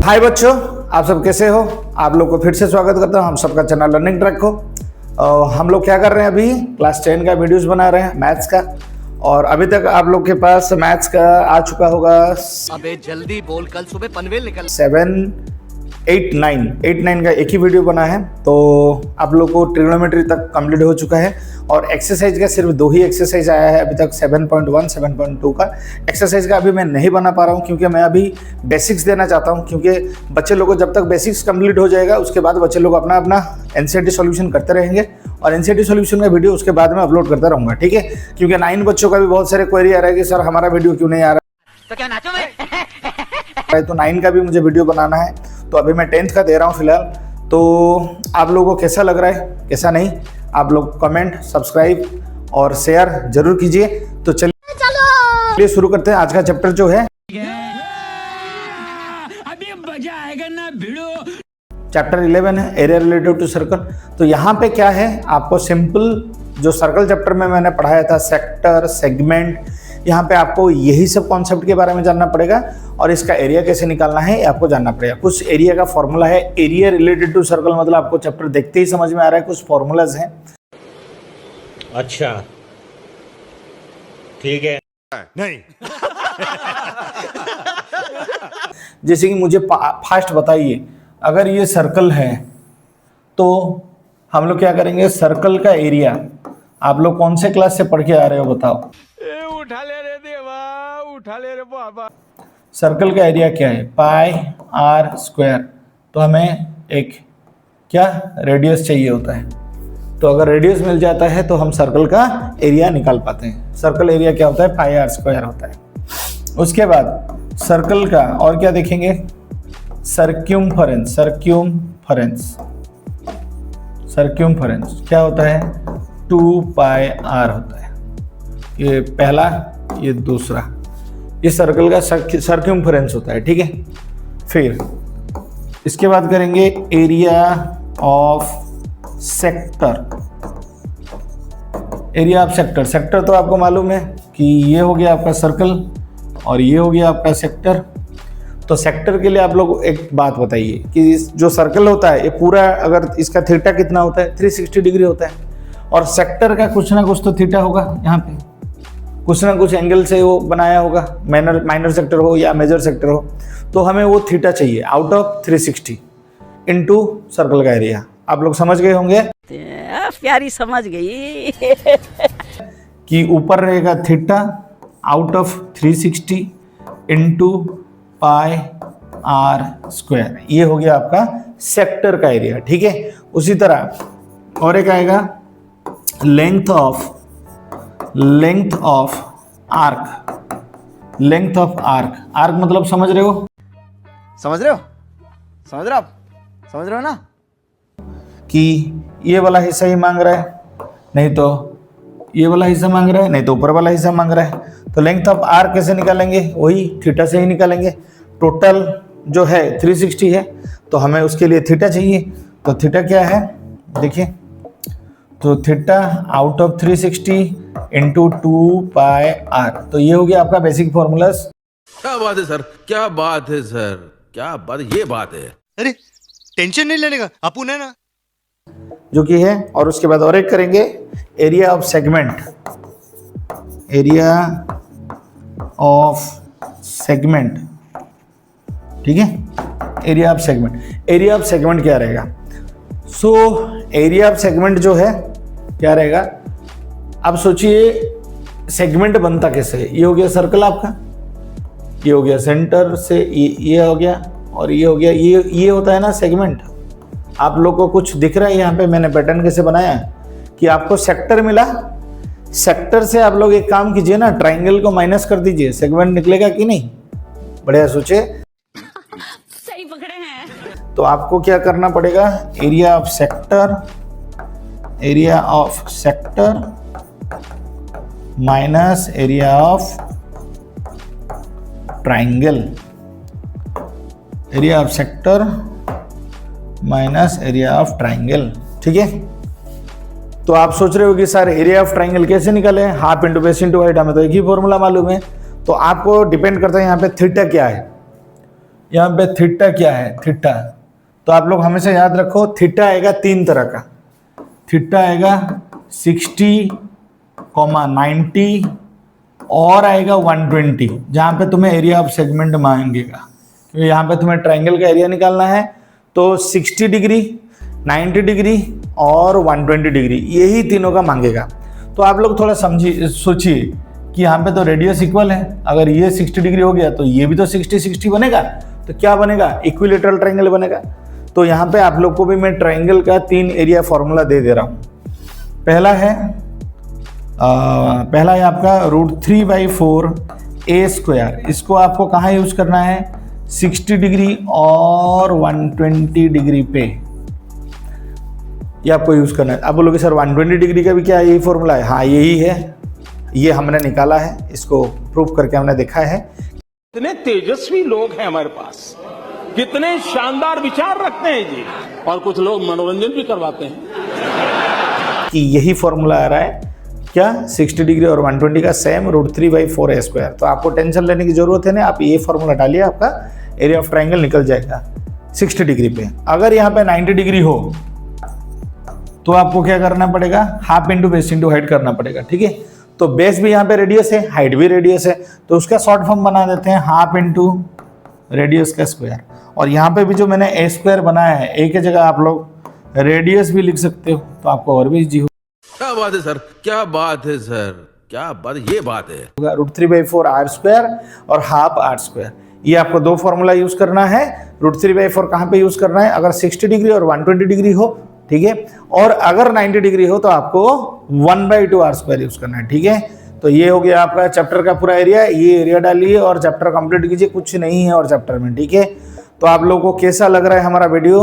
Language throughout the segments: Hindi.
हाय बच्चों, आप सब कैसे हो। आप लोग को फिर से स्वागत करता हूं हम सबका चैनल लर्निंग ट्रैक को। हम लोग क्या कर रहे हैं, अभी क्लास 10 का वीडियोस बना रहे हैं मैथ्स का। और अभी तक आप लोग के पास मैथ्स का आ चुका होगा, अबे जल्दी बोल, कल सुबह पनवेल निकल। 7, 8, 9 का एक ही वीडियो बना है। तो आप लोग को ट्रिग्नोमेट्री तक कंप्लीट हो चुका है और एक्सरसाइज का सिर्फ 2 ही एक्सरसाइज आया है अभी तक। 7.1, 7.2 का एक्सरसाइज का अभी मैं नहीं बना पा रहा हूँ क्योंकि मैं अभी बेसिक्स देना चाहता हूँ। क्योंकि बच्चे लोगों को जब तक बेसिक्स कंप्लीट हो जाएगा उसके बाद बच्चे लोग अपना अपना एनसीईआरटी सॉल्यूशन करते रहेंगे और एनसीईआरटी सॉल्यूशन का वीडियो उसके बाद में अपलोड करता रहूँगा, ठीक है। क्योंकि 9 बच्चों का भी बहुत सारे क्वेरी आ रहा है कि सर हमारा वीडियो क्यों नहीं आ रहा तो क्या नाचो मैं? है। तो 9 का भी मुझे वीडियो बनाना है। तो अभी मैं 10th का दे रहा हूँ फिलहाल। तो आप लोगों को कैसा लग रहा है, कैसा नहीं, आप लोग कमेंट, सब्सक्राइब और शेयर जरूर कीजिए। तो चलिए शुरू करते हैं आज का चैप्टर जो है। अभी मजा आएगा ना भिड़ो। चैप्टर 11 है एरिया रिलेटेड टू सर्कल। तो यहाँ पे क्या है, आपको सिंपल जो सर्कल चैप्टर में मैंने पढ़ाया था, सेक्टर, सेगमेंट, यहाँ पे आपको यही सब कॉन्सेप्ट के बारे में जानना पड़ेगा और इसका एरिया कैसे निकालना है ये आपको जानना पड़ेगा। कुछ एरिया का फॉर्मूला है, एरिया रिलेटेड टू सर्कल मतलब आपको चैप्टर देखते ही समझ में आ रहा है, कुछ फॉर्मूलाज हैं। अच्छा ठीक है। नहीं। जैसे कि मुझे फास्ट बताइए, अगर ये सर्कल है तो हम लोग क्या करेंगे, सर्कल का एरिया आप लोग कौन से क्लास से पढ़ के आ रहे हो बताओ। उठा ले रे देवा, उठा ले रे बाबा। सर्कल का एरिया क्या है, पाई आर स्क्वायर। तो हमें एक क्या रेडियस चाहिए होता है। तो अगर रेडियस मिल जाता है तो हम सर्कल का एरिया निकाल पाते हैं। सर्कल एरिया क्या होता है, पाई आर स्क्वायर होता है। उसके बाद सर्कल का और क्या देखेंगे, सर्क्यूम्फरेंस। सर्क्यूम्फरेंस क्या होता है, 2 पाई आर होता है। ये पहला, ये दूसरा, ये सर्कल का सर्क्यूम्फरेंस होता है, ठीक है। फिर इसके बाद करेंगे area of sector. Area of sector, sector तो आपको मालूम है कि ये हो गया आपका सर्कल और ये हो गया आपका सेक्टर। तो सेक्टर के लिए आप लोग एक बात बताइए कि जो सर्कल होता है ये पूरा, अगर इसका थीटा कितना होता है, 360 डिग्री होता है। और सेक्टर का कुछ ना कुछ तो थीटा होगा, यहाँ पे कुछ ना कुछ एंगल से वो बनाया होगा, माइनर सेक्टर हो या मेजर सेक्टर हो। तो हमें वो थीटा चाहिए आउट ऑफ 360 इनटू सर्कल का एरिया। आप लोग समझ गए होंगे, प्यारी समझ गई कि ऊपर रहेगा theta out of 360 into pi R square. ये हो गया आपका सेक्टर का एरिया, ठीक है। उसी तरह और एक आएगा length of arc. Length of arc, arc मतलब समझ रहे हो, समझ रहे हो ना? कि ये वाला हिस्सा ही मांग रहा है, नहीं तो ये वाला हिस्सा मांग रहा है, नहीं तो ऊपर वाला हिस्सा मांग रहा है। तो लेंथ ऑफ आर्क कैसे निकालेंगे, वही थीटा से ही निकालेंगे। टोटल जो है 360 है तो हमें उसके लिए थीटा चाहिए। तो थीटा क्या है देखिए, तो theta out of 360 into 2 pi R. तो ये हो गया आपका बेसिक फॉर्मूला। क्या बात है सर, क्या बात है सर, क्या बात, ये बात है। अरे टेंशन नहीं लेने का, अपुन है ना, जो कि है। और उसके बाद और एक करेंगे area of segment. Area of segment, ठीक है। Area of segment, area of segment क्या रहेगा, सो एरिया ऑफ सेगमेंट जो है क्या रहेगा, अब सोचिए सेगमेंट बनता कैसे है। ये हो गया सर्कल आपका, ये हो गया सेंटर से ये हो गया और ये हो गया, ये होता है ना सेगमेंट। आप लोग को कुछ दिख रहा है यहाँ पे, मैंने पैटर्न कैसे बनाया कि आपको सेक्टर मिला, सेक्टर से आप लोग एक काम कीजिए ना, ट्राइंगल को माइनस कर दीजिए, सेगमेंट निकलेगा कि नहीं। बढ़िया सोचे, सही पकड़े हैं। तो आपको क्या करना पड़ेगा, area of sector minus area of triangle. Area of sector minus area of triangle, ठीक है। तो आप सोच रहे हो कि सर एरिया ऑफ ट्राइंगल कैसे निकाले, half into base into height, हमें तो एक ही फॉर्मूला मालूम है। तो आपको डिपेंड करता है यहाँ पे थीटा क्या है। यहाँ पे थीटा क्या है, थीटा, तो आप लोग हमेशा याद रखो थीटा आएगा 3 तरह का, थीटा आएगा 60, 90 और आएगा 120, जहाँ पे तुम्हें एरिया ऑफ सेगमेंट मांगेगा, क्योंकि यहाँ पे तुम्हें ट्रायंगल का एरिया निकालना है। तो 60 डिग्री, 90 डिग्री और 120 डिग्री, यही तीनों का मांगेगा। तो आप लोग थोड़ा सोचिए कि यहाँ पे तो रेडियस इक्वल है, अगर ये 60 डिग्री हो गया तो ये भी तो 60 बनेगा, तो क्या बनेगा, इक्विलेटरल ट्रायंगल बनेगा। तो यहाँ पे आप लोग को भी मैं ट्रायंगल का 3 एरिया फॉर्मूला दे रहा हूँ। पहला है आपका √3/4 a²। इसको आपको कहाँ यूज करना है, 60 डिग्री और 120 डिग्री पे, ये आपको यूज करना है। आप बोलोगे सर 120 डिग्री का भी क्या यही फॉर्मूला है? हाँ यही है, ये हमने निकाला है, इसको प्रूफ करके हमने देखा है। कितने तेजस्वी लोग हैं हमारे पास, कितने शानदार विचार रखते हैं जी, और कुछ लोग मनोरंजन भी करवाते हैं कि यही फॉर्मूला आ रहा है क्या, 60 डिग्री और 120 का सेम √3/4 a²। तो आपको टेंशन लेने की जरूरत है नहीं, आप ये फॉर्मूला डालिए, आपका एरिया ऑफ ट्रायंगल निकल जाएगा 60 डिग्री पे। अगर यहाँ पे 90 डिग्री हो तो आपको क्या करना पड़ेगा, half into base into height करना पड़ेगा, ठीक है। तो बेस भी यहाँ पे रेडियस है, हाइट भी रेडियस है, तो उसका शॉर्ट फॉर्म बना देते हैं हाफ इंटू रेडियस का स्क्वायर। और यहाँ पे भी जो मैंने a² बनाया है, a की जगह आप लोग रेडियस भी लिख सकते हो, तो आपको और भी इजी होगा। क्या बात है सर, क्या बात है सर, क्या बात, ये बात है। √3/4 r² और हाफ r², ये आपको 2 फॉर्मूला यूज करना है। √3/4 कहाँ पे यूज करना है, अगर 60 डिग्री और 120 डिग्री हो, ठीक है, और अगर 90 डिग्री हो तो आपको 1/2 r² यूज करना है, ठीक है। तो ये हो गया आपका चैप्टर का पूरा एरिया, ये एरिया डालिए और चैप्टर कंप्लीट कीजिए, कुछ नहीं है और चैप्टर में, ठीक है। तो आप लोगों को कैसा लग रहा है हमारा वीडियो,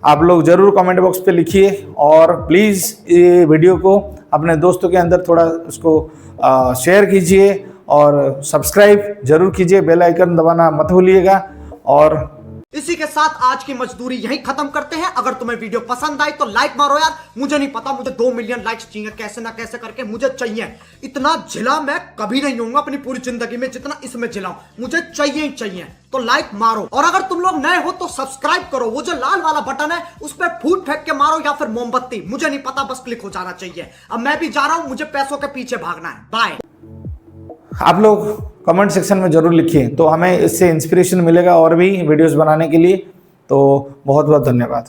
आप लोग जरूर कमेंट बॉक्स पे लिखिए, और प्लीज़ ये वीडियो को अपने दोस्तों के अंदर थोड़ा उसको शेयर कीजिए और सब्सक्राइब जरूर कीजिए, बेल आइकन दबाना मत भूलिएगा। और इसी के साथ आज की मजदूरी यहीं खत्म करते हैं। अगर तुम्हें वीडियो पसंद आई तो लाइक मारो यार, मुझे नहीं पता, मुझे 2 मिलियन लाइक्स चाहिए, कैसे ना कैसे करके मुझे चाहिए। इतना झिला मैं कभी नहीं होऊंगा अपनी पूरी जिंदगी में जितना इसमें झिलाऊं, मुझे चाहिए ही चाहिए। तो लाइक मारो, और अगर तुम लोग नए हो तो सब्सक्राइब करो, वो जो लाल वाला बटन है उस पर फूट फेंक के मारो या फिर मोमबत्ती, मुझे नहीं पता, बस क्लिक हो जाना चाहिए। अब मैं भी जा रहा हूं, मुझे पैसों के पीछे भागना है। बाय। आप लोग कमेंट सेक्शन में जरूर लिखिए, तो हमें इससे इंस्पिरेशन मिलेगा और भी वीडियोस बनाने के लिए। तो बहुत बहुत धन्यवाद।